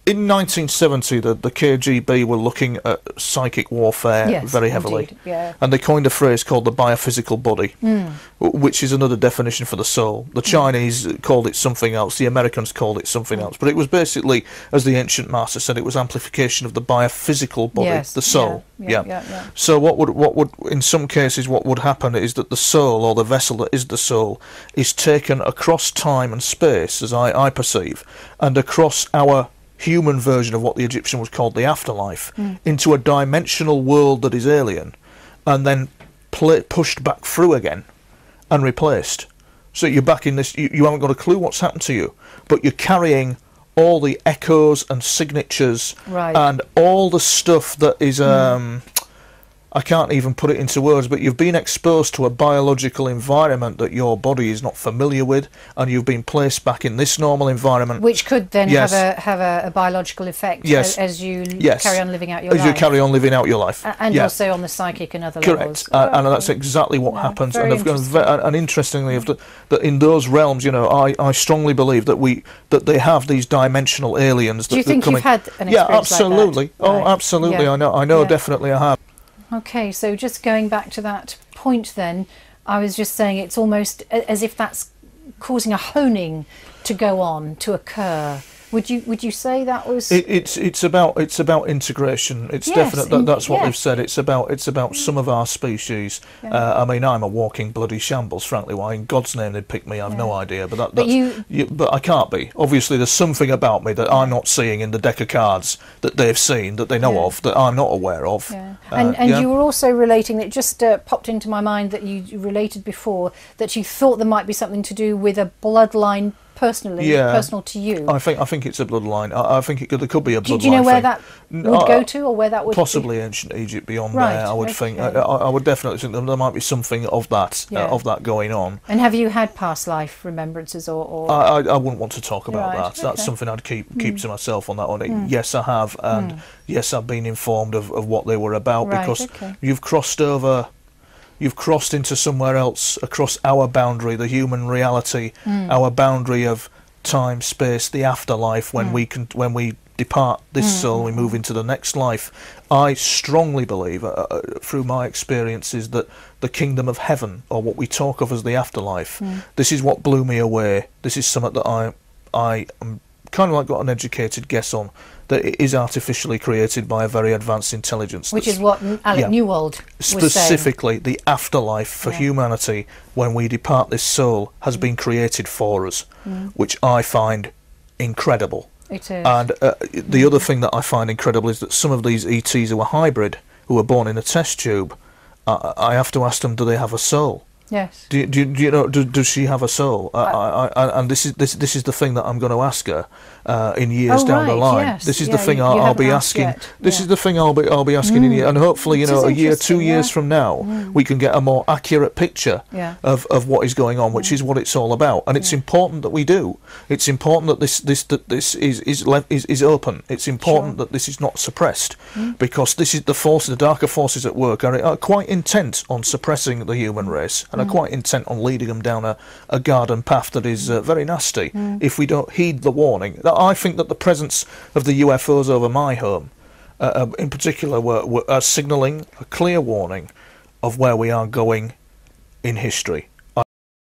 In 1970, the KGB were looking at psychic warfare very heavily. Indeed, yeah. And they coined a phrase called the biophysical body, which is another definition for the soul. The Chinese called it something else, the Americans called it something else. But it was basically, as the ancient master said, it was amplification of the biophysical body, the soul. Yeah. So what would, in some cases, what would happen is that the soul, or the vessel that is the soul, is taken across time and space, as I perceive, and across our human version of what the Egyptian was called the afterlife, into a dimensional world that is alien, and then pushed back through again and replaced. So you're back in this, you haven't got a clue what's happened to you, but you're carrying all the echoes and signatures and all the stuff that is I can't even put it into words, but you've been exposed to a biological environment that your body is not familiar with, and you've been placed back in this normal environment, which could then have a biological effect as you carry on living out your life. As you carry on living out your life, and also on the psychic and other levels. Correct, and that's exactly what happens. And interestingly, that in those realms, you know, I strongly believe that they have these dimensional aliens. Do you think you've had an experience absolutely. like that? Oh, absolutely. I know. Definitely, I have. Okay, so just going back to that point then, I was just saying it's almost as if that's causing a honing to go on, to occur. Would you say that was? It's about integration. It's definite. That's what they've said. It's about some of our species. I mean, I'm a walking bloody shambles. Frankly, why in God's name they'd pick me, I've no idea. But but I can't be. Obviously, there's something about me that I'm not seeing in the deck of cards that they've seen, that they know of, that I'm not aware of. And you were also relating. It just popped into my mind that you related before that you thought there might be something to do with a bloodline. Personal to you. I think it's a bloodline. I think there could be a bloodline. Do you know where that would go to, or where that would possibly ancient Egypt beyond there? I would think. I would definitely think that there might be something of that going on. And have you had past life remembrances, or? I wouldn't want to talk about that. That's something I'd keep to myself on that one. Yes, I have, and yes, I've been informed of what they were about, because you've crossed over. You've crossed into somewhere else, across our boundary, the human reality, our boundary of time, space, the afterlife. When we depart this soul, we move into the next life. I strongly believe, through my experiences, that the kingdom of heaven, or what we talk of as the afterlife, this is what blew me away. This is something that I am kind of like got an educated guess on. That it is artificially created by a very advanced intelligence. Which is what Alec Newald was specifically saying. The afterlife for humanity, when we depart this soul, has been created for us, which I find incredible. It is. And the other thing that I find incredible is that some of these ETs who are hybrid, who were born in a test tube, I have to ask them, do they have a soul? Yes. Do you know? Does she have a soul? And this is the thing that I'm going to ask her in years down the line. Yes. This is the thing I'll be asking. This is the thing I'll be asking in year, and hopefully, you know, a year, 2 years from now, we can get a more accurate picture of what is going on, which is what it's all about. And it's important that we do. It's important that this is open. It's important that this is not suppressed, because this is the darker forces at work are quite intent on suppressing the human race. And are quite intent on leading them down a garden path that is very nasty if we don't heed the warning. I think that the presence of the UFOs over my home, in particular, were signalling a clear warning of where we are going in history.